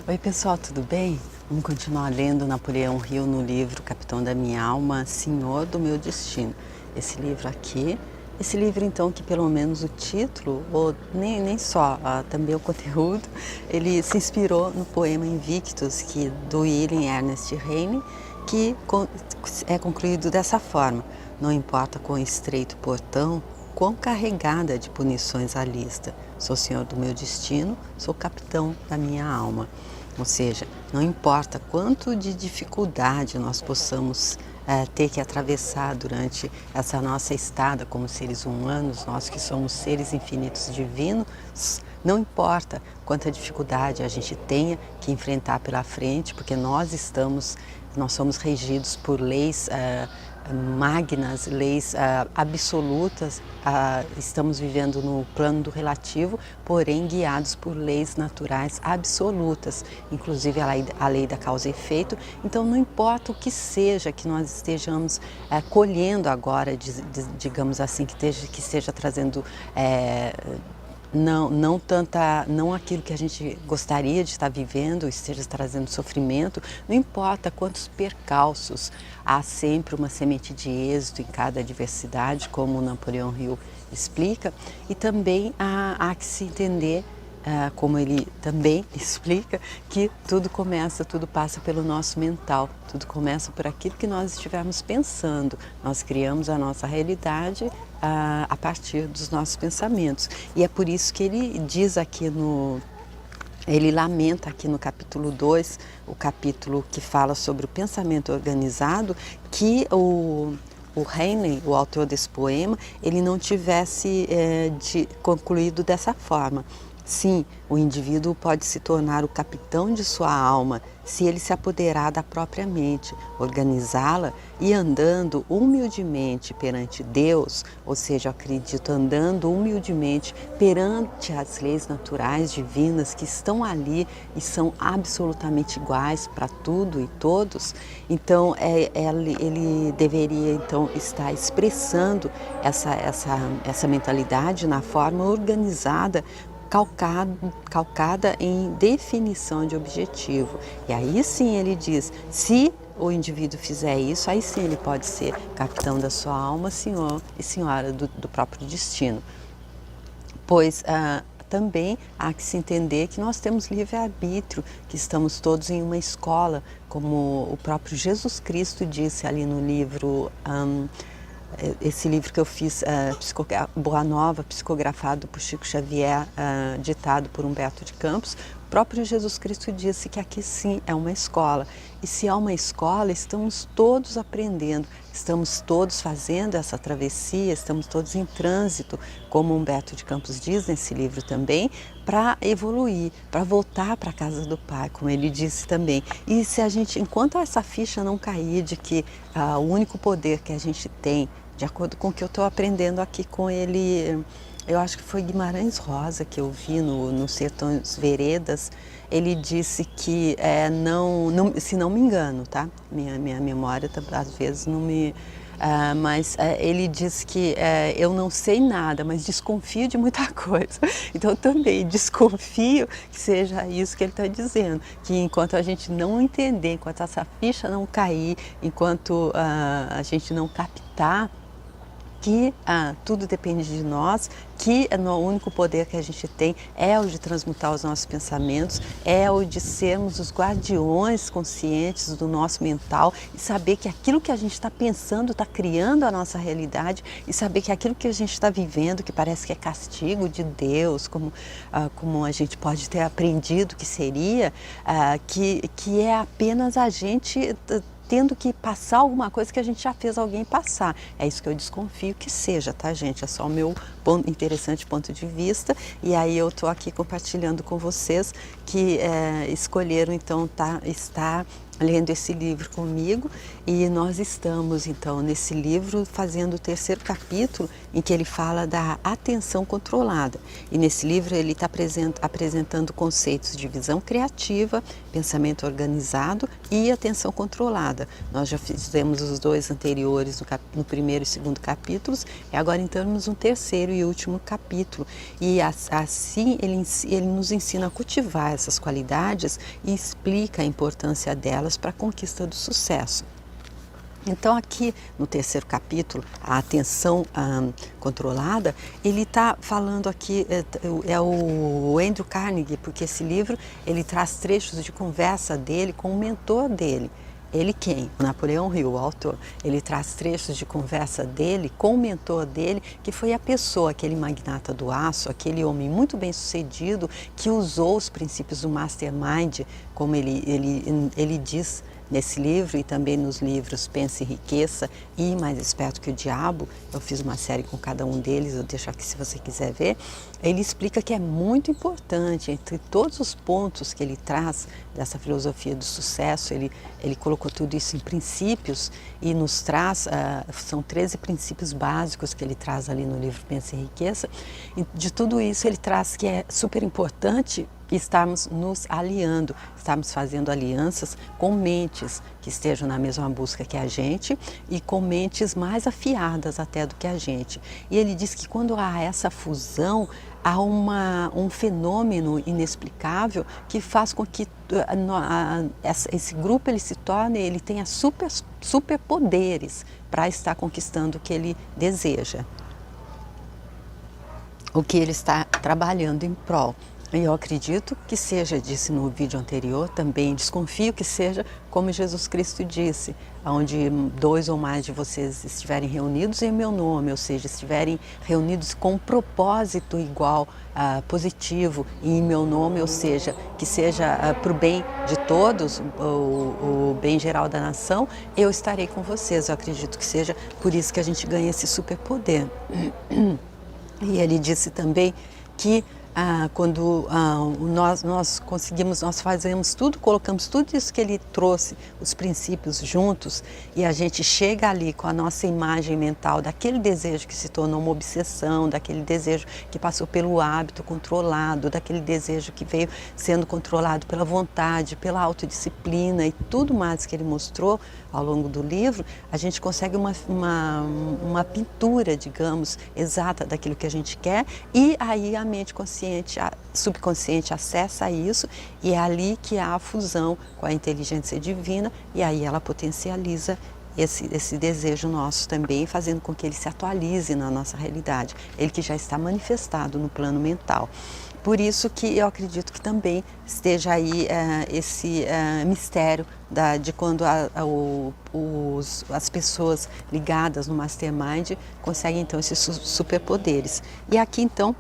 Oi pessoal, tudo bem? Vamos continuar lendo Napoleão Hill no livro Capitão da Minha Alma, Senhor do Meu Destino. Esse livro aqui, esse livro então que pelo menos o título, ou nem só, também o conteúdo, ele se inspirou no poema Invictus, do William Ernest Heine, que é concluído dessa forma: não importa quão estreito o portão, quão carregada de punições a lista, sou senhor do meu destino, sou capitão da minha alma. Ou seja, não importa quanto de dificuldade nós possamos ter que atravessar durante essa nossa estada como seres humanos, nós que somos seres infinitos divinos, não importa quanta dificuldade a gente tenha que enfrentar pela frente, porque nós somos regidos por leis magnas, leis absolutas, estamos vivendo no plano do relativo, porém guiados por leis naturais absolutas, inclusive a lei da causa e efeito. Então não importa o que seja que nós estejamos colhendo agora, digamos assim, que esteja trazendo não aquilo que a gente gostaria de estar vivendo, esteja trazendo sofrimento, não importa quantos percalços, há sempre uma semente de êxito em cada adversidade, como o Napoleão Hill explica, e também há que se entender, como ele também explica, que tudo passa pelo nosso mental, tudo começa por aquilo que nós estivermos pensando. Nós criamos a nossa realidade a partir dos nossos pensamentos. E é por isso que ele diz aqui ele lamenta aqui no capítulo 2, o capítulo que fala sobre o pensamento organizado, que o Heine, o autor desse poema, ele não tivesse concluído dessa forma. Sim, o indivíduo pode se tornar o capitão de sua alma se ele se apoderar da própria mente, organizá-la e andando humildemente perante Deus, ou seja, eu acredito, andando humildemente perante as leis naturais divinas que estão ali e são absolutamente iguais para tudo e todos. Então, ele deveria então estar expressando essa mentalidade na forma organizada, calcada em definição de objetivo. E aí sim ele diz, se o indivíduo fizer isso, aí sim ele pode ser capitão da sua alma, senhor e senhora do próprio destino. Pois também há que se entender que nós temos livre-arbítrio, que estamos todos em uma escola, como o próprio Jesus Cristo disse ali no livro, esse livro que eu fiz, Boa Nova, psicografado por Chico Xavier, ditado por Humberto de Campos, o próprio Jesus Cristo disse que aqui sim é uma escola. E se é uma escola, estamos todos aprendendo, estamos todos fazendo essa travessia, estamos todos em trânsito, como Humberto de Campos diz nesse livro também, para evoluir, para voltar para a casa do Pai, como ele disse também. E se a gente, enquanto essa ficha não cair de que o único poder que a gente tem, de acordo com o que eu estou aprendendo aqui com ele, eu acho que foi Guimarães Rosa que eu vi no Sertões Veredas, ele disse que, se não me engano, tá? Minha memória às vezes não me... mas ele diz que eu não sei nada, mas desconfio de muita coisa. Então eu também desconfio que seja isso que ele está dizendo, que enquanto a gente não entender, enquanto essa ficha não cair, enquanto a gente não captar que tudo depende de nós, que o único poder que a gente tem é o de transmutar os nossos pensamentos, é o de sermos os guardiões conscientes do nosso mental e saber que aquilo que a gente está pensando está criando a nossa realidade e saber que aquilo que a gente está vivendo, que parece que é castigo de Deus, como a gente pode ter aprendido que seria, que é apenas a gente tendo que passar alguma coisa que a gente já fez alguém passar. É isso que eu desconfio que seja, tá, gente? É só o meu interessante ponto de vista. E aí eu estou aqui compartilhando com vocês que escolheram, então, estar lendo esse livro comigo, e nós estamos então nesse livro fazendo o terceiro capítulo, em que ele fala da atenção controlada. E nesse livro ele está apresentando conceitos de visão criativa, pensamento organizado e atenção controlada. Nós já fizemos os dois anteriores no primeiro e segundo capítulos, e agora entramos no terceiro e último capítulo. E assim ele nos ensina a cultivar essas qualidades e explica a importância delas para a conquista do sucesso. Então aqui no terceiro capítulo, a atenção controlada, ele está falando aqui, é o Andrew Carnegie, porque esse livro ele traz trechos de conversa dele com o mentor dele. Ele quem? O Napoleão Hill, o autor. Ele traz trechos de conversa dele com o mentor dele, que foi a pessoa, aquele magnata do aço, aquele homem muito bem sucedido, que usou os princípios do Mastermind, como ele diz nesse livro e também nos livros Pense e Enriqueça e Mais Esperto que o Diabo. Eu fiz uma série com cada um deles, eu deixo aqui se você quiser ver. Ele explica que é muito importante, entre todos os pontos que ele traz dessa filosofia do sucesso, ele colocou tudo isso em princípios e nos traz, são 13 princípios básicos que ele traz ali no livro Pense e Enriqueça. E de tudo isso ele traz que é super importante estarmos nos aliando, estarmos fazendo alianças com mentes que estejam na mesma busca que a gente e com mentes mais afiadas até do que a gente. E ele diz que quando há essa fusão, há um fenômeno inexplicável que faz com que esse grupo ele tenha superpoderes para estar conquistando o que ele deseja, o que ele está trabalhando em prol. E eu acredito que seja, disse no vídeo anterior, também desconfio que seja como Jesus Cristo disse, onde 2 ou mais de vocês estiverem reunidos em meu nome, ou seja, estiverem reunidos com um propósito igual, positivo em meu nome, ou seja, que seja para o bem de todos, o bem geral da nação, eu estarei com vocês. Eu acredito que seja por isso que a gente ganha esse superpoder. E ele disse também que quando nós conseguimos, nós fazemos tudo, colocamos tudo isso que ele trouxe, os princípios juntos, e a gente chega ali com a nossa imagem mental daquele desejo que se tornou uma obsessão, daquele desejo que passou pelo hábito controlado, daquele desejo que veio sendo controlado pela vontade, pela autodisciplina e tudo mais que ele mostrou ao longo do livro, a gente consegue uma pintura, digamos, exata daquilo que a gente quer, e aí a mente consciente, a subconsciente acessa isso, e é ali que há a fusão com a inteligência divina, e aí ela potencializa esse desejo nosso também, fazendo com que ele se atualize na nossa realidade, ele que já está manifestado no plano mental. Por isso que eu acredito que também esteja aí esse mistério de quando as pessoas ligadas no Mastermind conseguem então esses superpoderes. E aqui então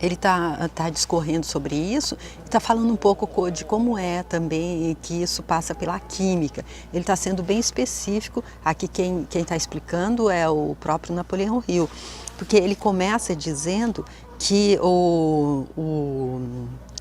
ele está discorrendo sobre isso, está falando um pouco de como é também que isso passa pela química. Ele está sendo bem específico, aqui quem está explicando é o próprio Napoleão Hill, porque ele começa dizendo que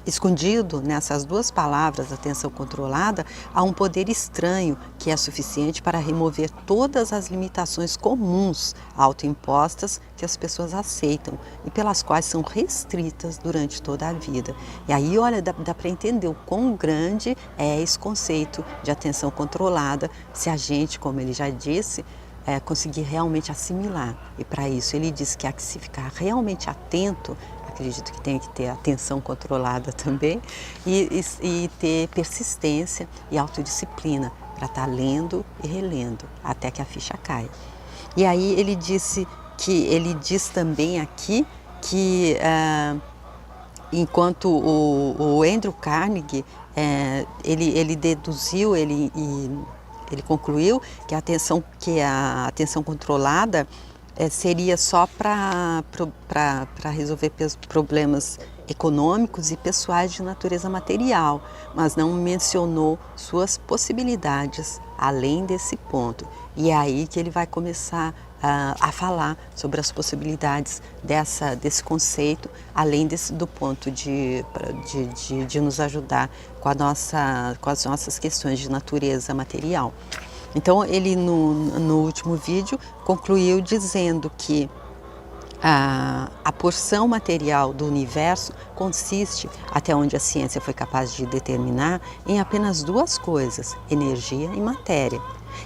escondido nessas duas palavras, atenção controlada, há um poder estranho que é suficiente para remover todas as limitações comuns autoimpostas que as pessoas aceitam e pelas quais são restritas durante toda a vida. E aí, olha, dá para entender o quão grande é esse conceito de atenção controlada, se a gente, como ele já disse, conseguir realmente assimilar. E para isso ele diz que há que se ficar realmente atento, acredito que tem que ter atenção controlada também, e ter persistência e autodisciplina para estar lendo e relendo até que a ficha caia. E aí ele diz também aqui que enquanto o Andrew Carnegie ele deduziu, ele concluiu que a atenção controlada seria só para resolver problemas econômicos e pessoais de natureza material, mas não mencionou suas possibilidades além desse ponto. E é aí que ele vai começar a falar sobre as possibilidades desse conceito, além do ponto de nos ajudar com as nossas questões de natureza material. Então, ele no último vídeo concluiu dizendo que a porção material do universo consiste, até onde a ciência foi capaz de determinar, em apenas duas coisas: energia e matéria.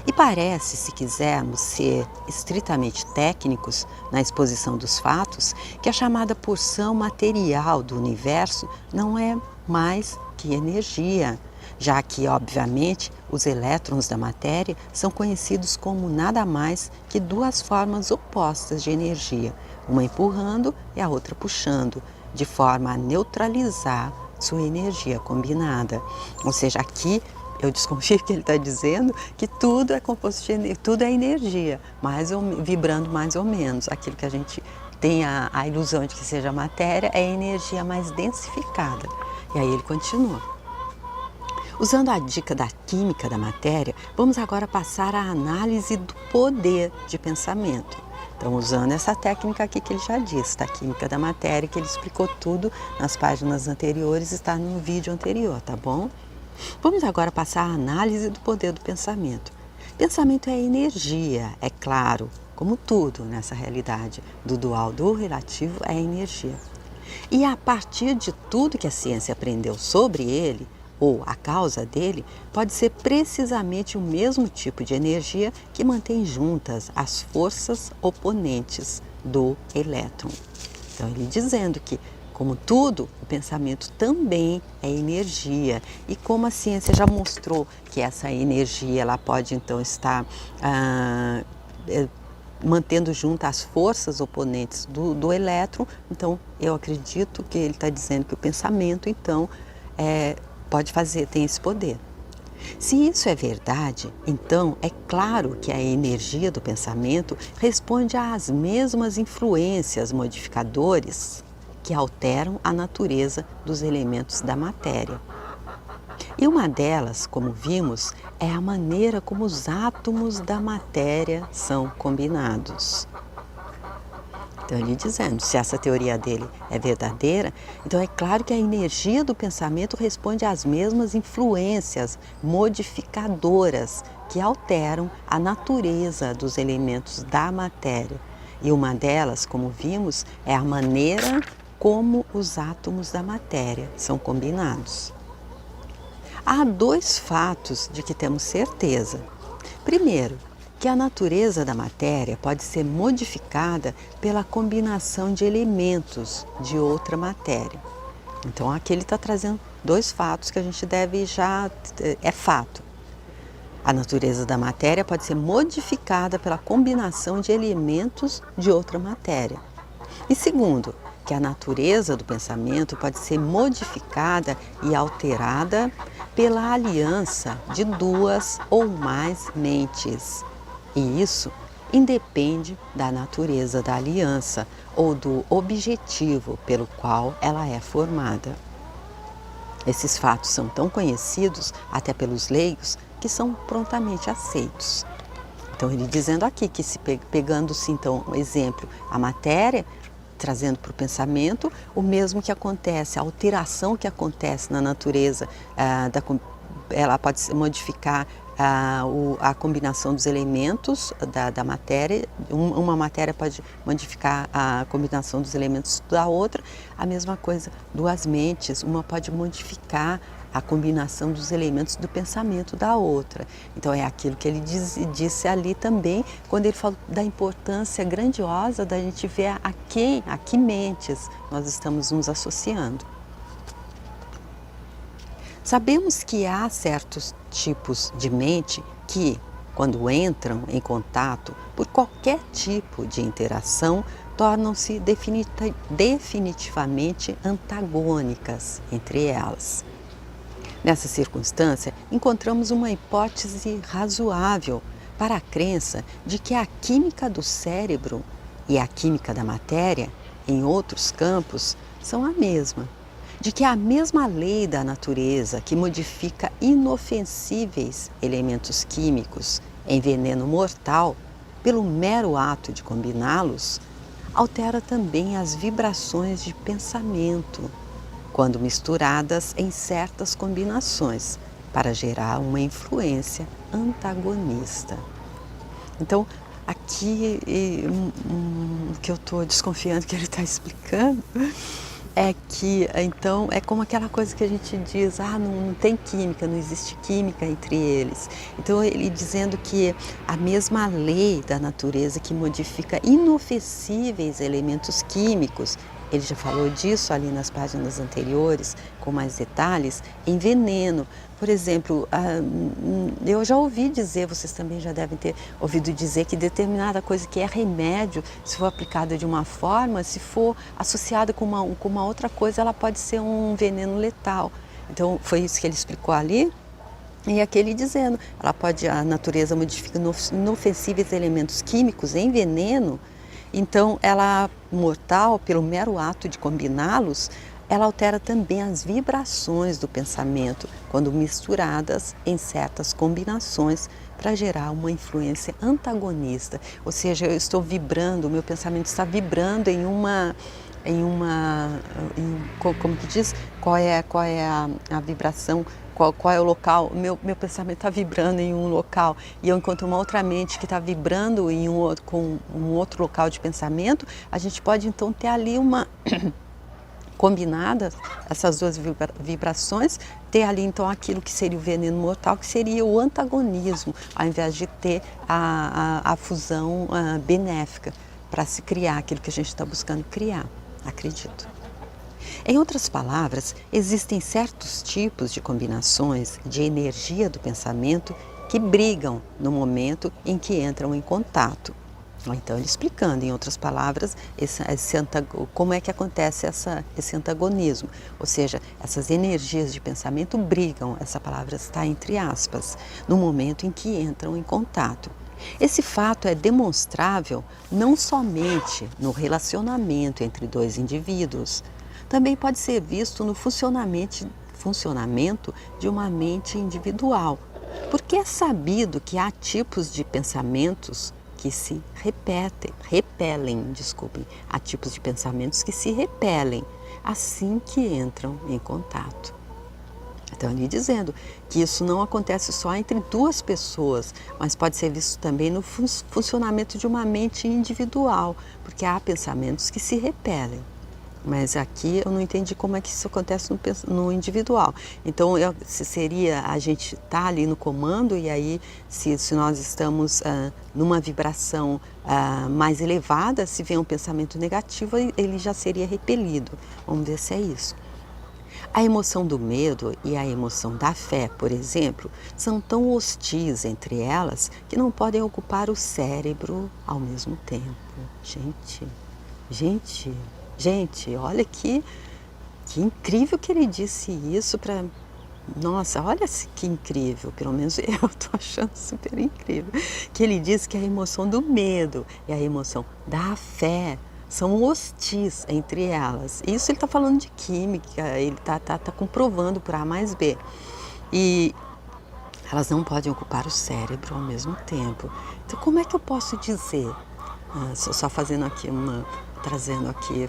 E parece, se quisermos ser estritamente técnicos na exposição dos fatos, que a chamada porção material do universo não é mais que energia, já que, obviamente, os elétrons da matéria são conhecidos como nada mais que duas formas opostas de energia, uma empurrando e a outra puxando, de forma a neutralizar sua energia combinada. Ou seja, aqui eu desconfio que ele está dizendo que tudo é composto de energia, tudo é energia, vibrando mais ou menos. Aquilo que a gente tem a ilusão de que seja matéria é energia mais densificada. E aí ele continua. Usando a dica da química da matéria, vamos agora passar à análise do poder de pensamento. Então, usando essa técnica aqui que ele já disse, da química da matéria, que ele explicou tudo nas páginas anteriores, está no vídeo anterior, tá bom? Vamos agora passar à análise do poder do pensamento. Pensamento é energia, é claro, como tudo nessa realidade, do dual do relativo é energia. E a partir de tudo que a ciência aprendeu sobre ele, ou a causa dele, pode ser precisamente o mesmo tipo de energia que mantém juntas as forças oponentes do elétron. Então, ele dizendo que, como tudo, o pensamento também é energia. E como a ciência já mostrou que essa energia ela pode, então, estar mantendo junto as forças oponentes do elétron, então, eu acredito que ele está dizendo que o pensamento, então, tem esse poder. Se isso é verdade, então é claro que a energia do pensamento responde às mesmas influências modificadores que alteram a natureza dos elementos da matéria. E uma delas, como vimos, é a maneira como os átomos da matéria são combinados. Então, ele dizendo, se essa teoria dele é verdadeira, então é claro que a energia do pensamento responde às mesmas influências modificadoras que alteram a natureza dos elementos da matéria. E uma delas, como vimos, é a maneira como os átomos da matéria são combinados. Há dois fatos de que temos certeza. Primeiro, que a natureza da matéria pode ser modificada pela combinação de elementos de outra matéria. Então, aqui ele está trazendo dois fatos que a gente deve é fato. A natureza da matéria pode ser modificada pela combinação de elementos de outra matéria. E segundo, que a natureza do pensamento pode ser modificada e alterada pela aliança de duas ou mais mentes. E isso independe da natureza da aliança ou do objetivo pelo qual ela é formada. Esses fatos são tão conhecidos, até pelos leigos, que são prontamente aceitos. Então, ele dizendo aqui que, pegando-se então o exemplo, a matéria, trazendo para o pensamento, o mesmo que acontece, a alteração que acontece na natureza, ela pode modificar a combinação dos elementos da matéria, uma matéria pode modificar a combinação dos elementos da outra, a mesma coisa, duas mentes, uma pode modificar a combinação dos elementos do pensamento da outra. Então é aquilo que ele disse ali também, quando ele falou da importância grandiosa da gente ver a que mentes nós estamos nos associando. Sabemos que há certos tipos de mente que, quando entram em contato por qualquer tipo de interação, tornam-se definitivamente antagônicas entre elas. Nessa circunstância, encontramos uma hipótese razoável para a crença de que a química do cérebro e a química da matéria, em outros campos, são a mesma. De que a mesma lei da natureza que modifica inofensíveis elementos químicos em veneno mortal pelo mero ato de combiná-los, altera também as vibrações de pensamento, quando misturadas em certas combinações, para gerar uma influência antagonista. Então, aqui o que eu estou desconfiando que ele está explicando é que, então, é como aquela coisa que a gente diz, não tem química, não existe química entre eles. Então, ele dizendo que a mesma lei da natureza que modifica inofensíveis elementos químicos, ele já falou disso ali nas páginas anteriores, com mais detalhes, em veneno. Por exemplo, eu já ouvi dizer, vocês também já devem ter ouvido dizer, que determinada coisa que é remédio, se for aplicada de uma forma, se for associada com uma outra coisa, ela pode ser um veneno letal. Então, foi isso que ele explicou ali. E aqui ele dizendo, a natureza modifica inofensíveis elementos químicos em veneno, então ela, mortal, pelo mero ato de combiná-los, ela altera também as vibrações do pensamento, quando misturadas em certas combinações para gerar uma influência antagonista. Ou seja, eu estou vibrando, o meu pensamento está vibrando como que diz? Qual é a vibração? Qual é o local? Meu pensamento está vibrando em um local e eu encontro uma outra mente que está vibrando com um outro local de pensamento, a gente pode então ter ali uma combinada, essas duas vibrações, ter ali então aquilo que seria o veneno mortal, que seria o antagonismo, ao invés de ter a fusão benéfica para se criar aquilo que a gente está buscando criar, acredito. Em outras palavras, existem certos tipos de combinações de energia do pensamento que brigam no momento em que entram em contato. Então, ele explicando, em outras palavras, como é que acontece esse antagonismo. Ou seja, essas energias de pensamento brigam, essa palavra está entre aspas, no momento em que entram em contato. Esse fato é demonstrável não somente no relacionamento entre dois indivíduos, também pode ser visto no funcionamento de uma mente individual, porque é sabido que há tipos de pensamentos que se repelem, há tipos de pensamentos que se repelem assim que entram em contato. Então, ele dizendo que isso não acontece só entre duas pessoas, mas pode ser visto também no funcionamento de uma mente individual, porque há pensamentos que se repelem. Mas aqui eu não entendi como é que isso acontece no individual. Então, se seria a gente estar ali no comando e aí, se nós estamos numa vibração mais elevada, se vem um pensamento negativo, ele já seria repelido. Vamos ver se é isso. A emoção do medo e a emoção da fé, por exemplo, são tão hostis entre elas que não podem ocupar o cérebro ao mesmo tempo. Gente, olha que incrível que ele disse isso para... Nossa, olha que incrível, pelo menos eu estou achando super incrível, que ele disse que a emoção do medo e a emoção da fé são hostis entre elas. Isso ele está falando de química, ele está comprovando por A mais B. E elas não podem ocupar o cérebro ao mesmo tempo. Então, como é que eu posso dizer, só fazendo aqui trazendo aqui,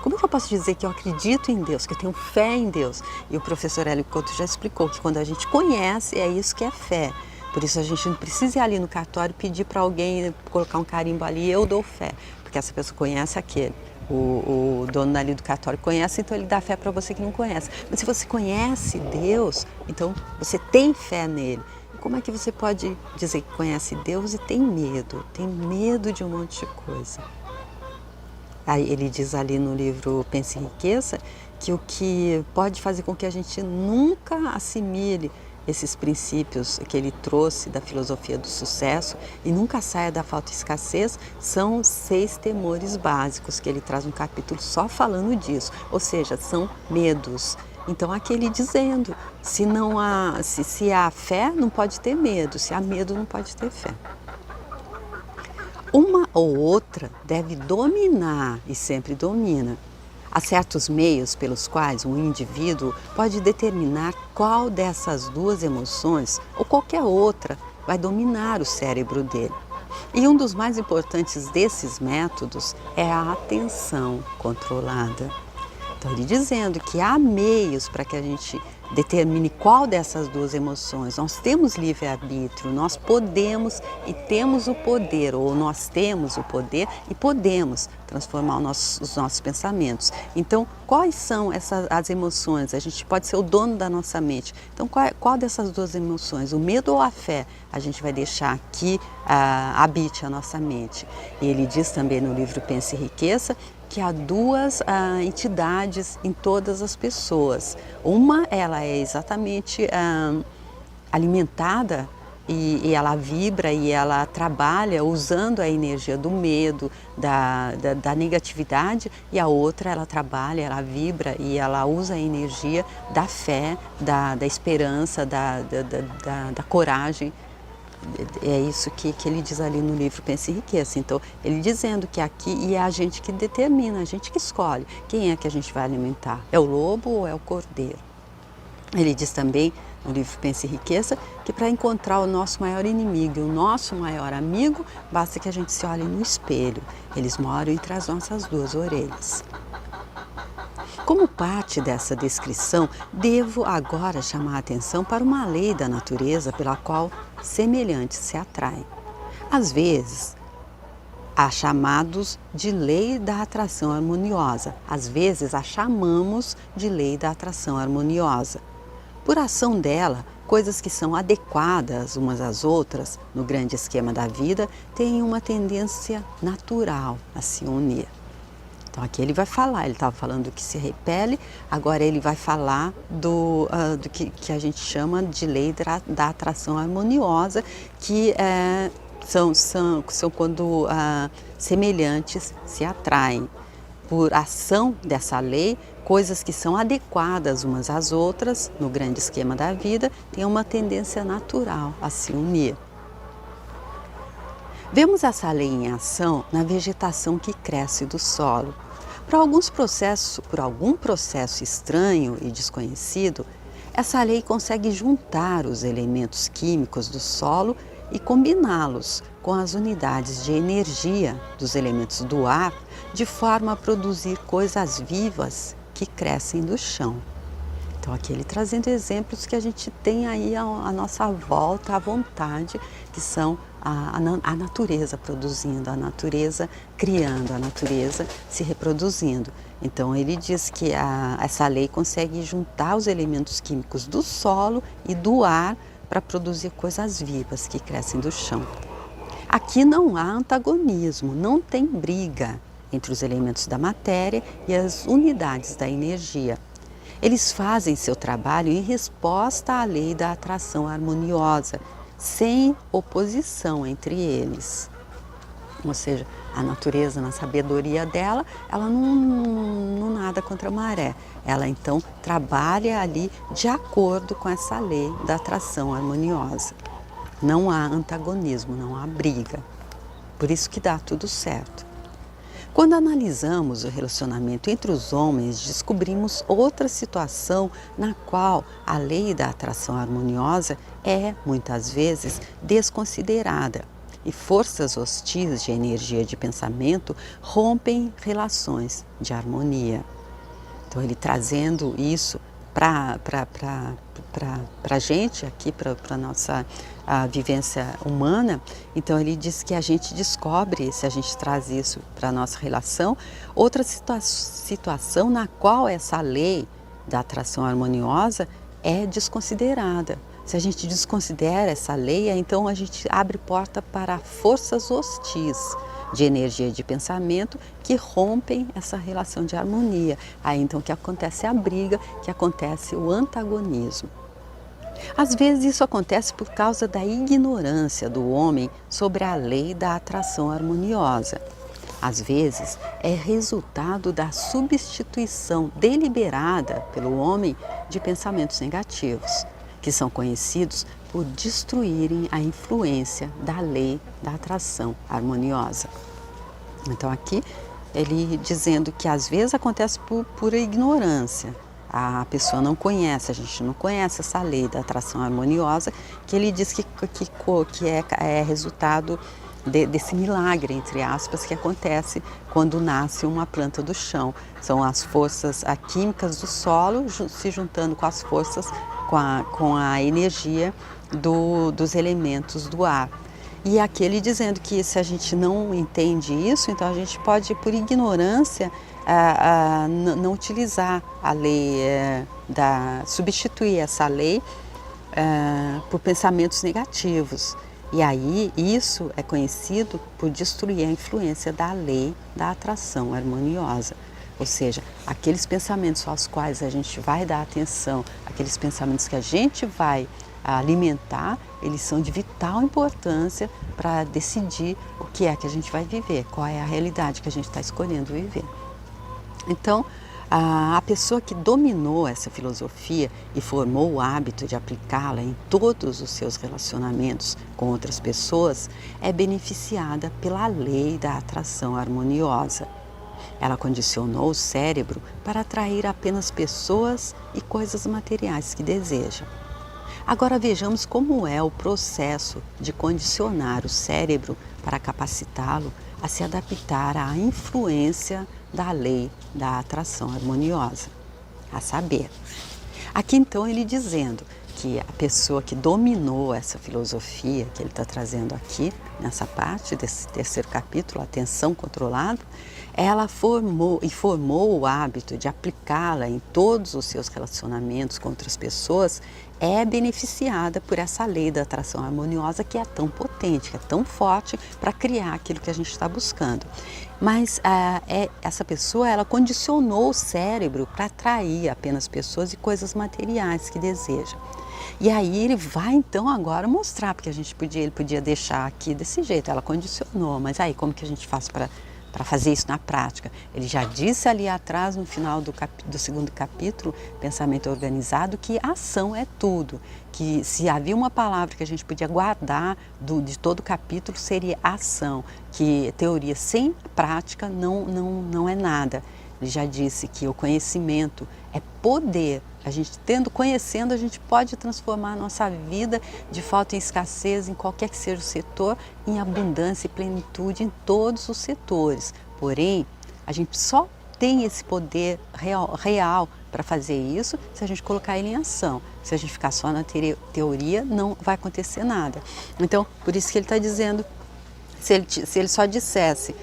como é que eu posso dizer que eu acredito em Deus, que eu tenho fé em Deus? E o professor Hélio Couto já explicou que quando a gente conhece, é isso que é fé. Por isso a gente não precisa ir ali no cartório e pedir para alguém colocar um carimbo ali, eu dou fé, porque essa pessoa conhece aquele. O dono ali do cartório conhece, então ele dá fé para você que não conhece. Mas se você conhece Deus, então você tem fé nele. Como é que você pode dizer que conhece Deus e tem medo? Tem medo de um monte de coisa. Aí ele diz ali no livro Pense em Riqueza que o que pode fazer com que a gente nunca assimile esses princípios que ele trouxe da filosofia do sucesso e nunca saia da falta e escassez são 6 temores básicos, que ele traz um capítulo só falando disso, ou seja, são medos. Então, aqui ele dizendo, se há fé, não pode ter medo, se há medo, não pode ter fé. Uma ou outra deve dominar e sempre domina. Há certos meios pelos quais um indivíduo pode determinar qual dessas duas emoções ou qualquer outra vai dominar o cérebro dele. E um dos mais importantes desses métodos é a atenção controlada. Então, ele dizendo que há meios para que a gente determine qual dessas duas emoções. Nós temos livre-arbítrio, nós podemos e temos o poder, ou nós temos o poder e podemos transformar os nossos pensamentos. Então, quais são as emoções? A gente pode ser o dono da nossa mente. Então, qual dessas duas emoções, o medo ou a fé, a gente vai deixar que habite a nossa mente? E ele diz também no livro Pense e Enriqueça que há duas entidades em todas as pessoas. Uma, ela é exatamente alimentada e ela vibra e ela trabalha usando a energia do medo, da negatividade, e a outra, ela trabalha, ela vibra e ela usa a energia da fé, da esperança, da coragem. É isso que ele diz ali no livro Pense e Enriqueça. Então, ele dizendo que aqui, e é a gente que determina, a gente que escolhe quem é que a gente vai alimentar. É o lobo ou é o cordeiro? Ele diz também no livro Pense e Enriqueça que para encontrar o nosso maior inimigo e o nosso maior amigo, basta que a gente se olhe no espelho. Eles moram entre as nossas duas orelhas. Como parte dessa descrição, devo agora chamar a atenção para uma lei da natureza pela qual semelhantes se atraem. Às vezes, há chamados de lei da atração harmoniosa. Às vezes, a chamamos de lei da atração harmoniosa. Por ação dela, coisas que são adequadas umas às outras, no grande esquema da vida, têm uma tendência natural a se unir. Então, aqui ele vai falar, ele estava falando do que se repele, agora ele vai falar do que a gente chama de lei da atração harmoniosa, que são quando semelhantes se atraem. Por ação dessa lei, coisas que são adequadas umas às outras, no grande esquema da vida, têm uma tendência natural a se unir. Vemos essa lei em ação na vegetação que cresce do solo. Por algum processo estranho e desconhecido, essa lei consegue juntar os elementos químicos do solo e combiná-los com as unidades de energia dos elementos do ar, de forma a produzir coisas vivas que crescem do chão. Então, aqui ele trazendo exemplos que a gente tem aí à nossa volta, à vontade, que são a natureza produzindo, a natureza criando, a natureza se reproduzindo. Então, ele diz que essa lei consegue juntar os elementos químicos do solo e do ar para produzir coisas vivas que crescem do chão. Aqui não há antagonismo, não tem briga entre os elementos da matéria e as unidades da energia. Eles fazem seu trabalho em resposta à lei da atração harmoniosa, sem oposição entre eles. Ou seja, a natureza, na sabedoria dela, ela não nada contra a maré. Ela, então, trabalha ali de acordo com essa lei da atração harmoniosa. Não há antagonismo, não há briga. Por isso que dá tudo certo. Quando analisamos o relacionamento entre os homens, descobrimos outra situação na qual a lei da atração harmoniosa é, muitas vezes, desconsiderada e forças hostis de energia de pensamento rompem relações de harmonia. Então, ele trazendo isso para a gente aqui, para a nossa vivência humana, então ele diz que a gente descobre, se a gente traz isso para a nossa relação, outra situação na qual essa lei da atração harmoniosa é desconsiderada. Se a gente desconsidera essa lei, então a gente abre porta para forças hostis de energia de pensamento que rompem essa relação de harmonia. Aí então que acontece a briga, que acontece o antagonismo. Às vezes isso acontece por causa da ignorância do homem sobre a lei da atração harmoniosa. Às vezes é resultado da substituição deliberada pelo homem de pensamentos negativos, que são conhecidos por destruírem a influência da lei da atração harmoniosa. Então aqui ele dizendo que às vezes acontece por pura ignorância. A pessoa não conhece, a gente não conhece essa lei da atração harmoniosa, que ele diz que é resultado desse milagre, entre aspas, que acontece quando nasce uma planta do chão. São as forças químicas do solo se juntando com as forças, com a energia dos elementos do ar. E aquele dizendo que se a gente não entende isso, então a gente pode, por ignorância, não utilizar a lei, substituir essa lei por pensamentos negativos. E aí isso é conhecido por destruir a influência da lei da atração harmoniosa. Ou seja, aqueles pensamentos aos quais a gente vai dar atenção, aqueles pensamentos que a gente vai alimentar, eles são de vital importância para decidir o que é que a gente vai viver, qual é a realidade que a gente está escolhendo viver. Então, a pessoa que dominou essa filosofia e formou o hábito de aplicá-la em todos os seus relacionamentos com outras pessoas é beneficiada pela lei da atração harmoniosa. Ela condicionou o cérebro para atrair apenas pessoas e coisas materiais que deseja. Agora vejamos como é o processo de condicionar o cérebro para capacitá-lo a se adaptar à influência da lei da atração harmoniosa. A saber, aqui então ele dizendo que a pessoa que dominou essa filosofia que ele está trazendo aqui, nessa parte desse terceiro capítulo, Atenção Controlada, ela formou o hábito de aplicá-la em todos os seus relacionamentos com outras pessoas, é beneficiada por essa lei da atração harmoniosa que é tão potente, que é tão forte para criar aquilo que a gente está buscando. Mas essa pessoa, ela condicionou o cérebro para atrair apenas pessoas e coisas materiais que deseja. E aí ele vai então agora mostrar, porque ele podia deixar aqui desse jeito, ela condicionou, mas aí como que a gente faz para fazer isso na prática? Ele já disse ali atrás, no final do segundo capítulo, Pensamento Organizado, que ação é tudo, que se havia uma palavra que a gente podia guardar de todo o capítulo, seria ação, que teoria sem prática não é nada. Ele já disse que o conhecimento é poder. A gente conhecendo, a gente pode transformar a nossa vida de falta em escassez, em qualquer que seja o setor, em abundância e plenitude em todos os setores. Porém, a gente só tem esse poder real para fazer isso se a gente colocar ele em ação. Se a gente ficar só na teoria, não vai acontecer nada. Então, por isso que ele está dizendo, se ele só dissesse,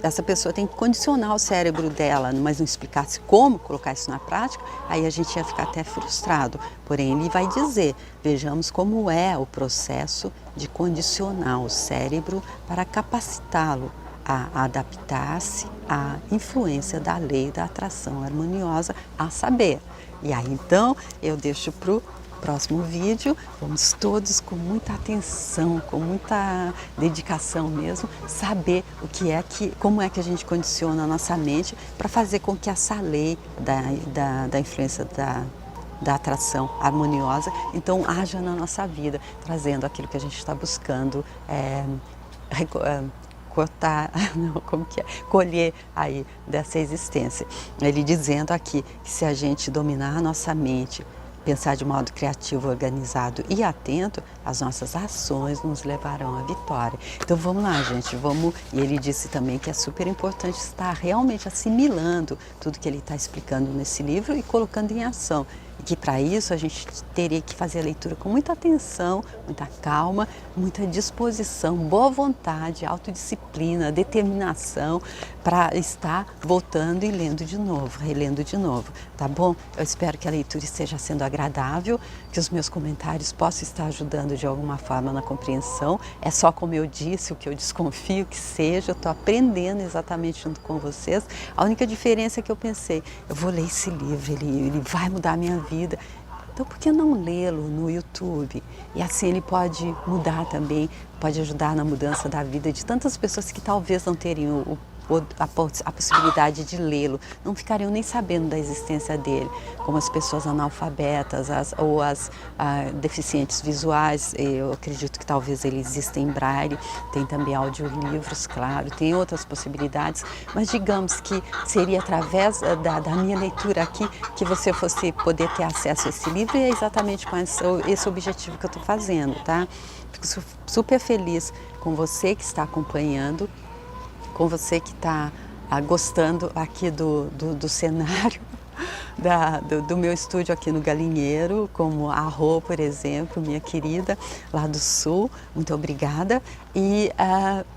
essa pessoa tem que condicionar o cérebro dela, mas não explicasse como colocar isso na prática, aí a gente ia ficar até frustrado. Porém, ele vai dizer, vejamos como é o processo de condicionar o cérebro para capacitá-lo a adaptar-se à influência da lei da atração harmoniosa, a saber. E aí então eu deixo para o próximo vídeo, vamos todos com muita atenção, com muita dedicação mesmo, saber como é que a gente condiciona a nossa mente para fazer com que essa lei da influência da atração harmoniosa, então haja na nossa vida, trazendo aquilo que a gente está buscando colher aí dessa existência. Ele dizendo aqui que se a gente dominar a nossa mente, pensar de modo criativo, organizado e atento, as nossas ações nos levarão à vitória. Então vamos lá, gente, e ele disse também que é super importante estar realmente assimilando tudo que ele está explicando nesse livro e colocando em ação. E que para isso a gente teria que fazer a leitura com muita atenção, muita calma, muita disposição, boa vontade, autodisciplina, determinação para estar voltando e lendo de novo, relendo de novo, tá bom? Eu espero que a leitura esteja sendo agradável, que os meus comentários possam estar ajudando de alguma forma na compreensão. É só como eu disse, o que eu desconfio que seja, eu estou aprendendo exatamente junto com vocês. A única diferença é que eu pensei, eu vou ler esse livro, ele vai mudar a minha vida. Então, por que não lê-lo no YouTube? E assim ele pode mudar também, pode ajudar na mudança da vida de tantas pessoas que talvez não teriam a possibilidade de lê-lo, não ficariam nem sabendo da existência dele, como as pessoas analfabetas ou as deficientes visuais. Eu acredito que talvez ele exista em braille, tem também audiolivros, claro, tem outras possibilidades, mas digamos que seria através da minha leitura aqui que você fosse poder ter acesso a esse livro, e é exatamente com esse objetivo que eu estou fazendo, tá? Fico super feliz com você que está acompanhando, com você que está gostando aqui do cenário do meu estúdio aqui no Galinheiro, como a Rô, por exemplo, minha querida, lá do Sul, muito obrigada. E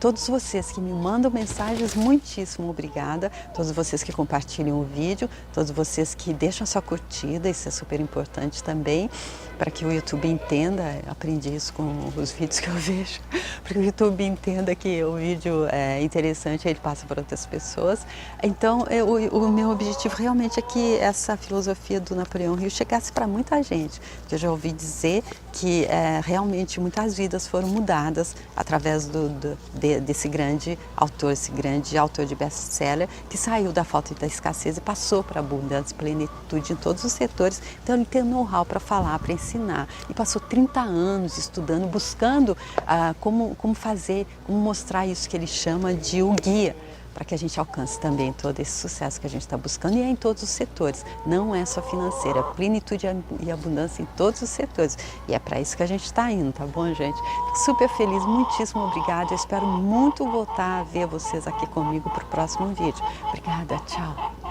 todos vocês que me mandam mensagens, muitíssimo obrigada. Todos vocês que compartilham o vídeo, todos vocês que deixam a sua curtida, isso é super importante também, para que o YouTube entenda, aprendi isso com os vídeos que eu vejo, para que o YouTube entenda que o vídeo é interessante, ele passa para outras pessoas. Então, o meu objetivo realmente é que essa filosofia do Napoleão Hill chegasse para muita gente, que eu já ouvi dizer que realmente muitas vidas foram mudadas através desse grande autor de best-seller, que saiu da falta e da escassez e passou para a abundância e plenitude em todos os setores. Então ele tem know-how para falar, para ensinar, e passou 30 anos estudando, buscando como fazer, como mostrar isso que ele chama de o guia, para que a gente alcance também todo esse sucesso que a gente está buscando, e é em todos os setores, não é só financeira, plenitude e abundância em todos os setores, e é para isso que a gente está indo, tá bom, gente? Fico super feliz, muitíssimo obrigada, eu espero muito voltar a ver vocês aqui comigo para o próximo vídeo. Obrigada, tchau!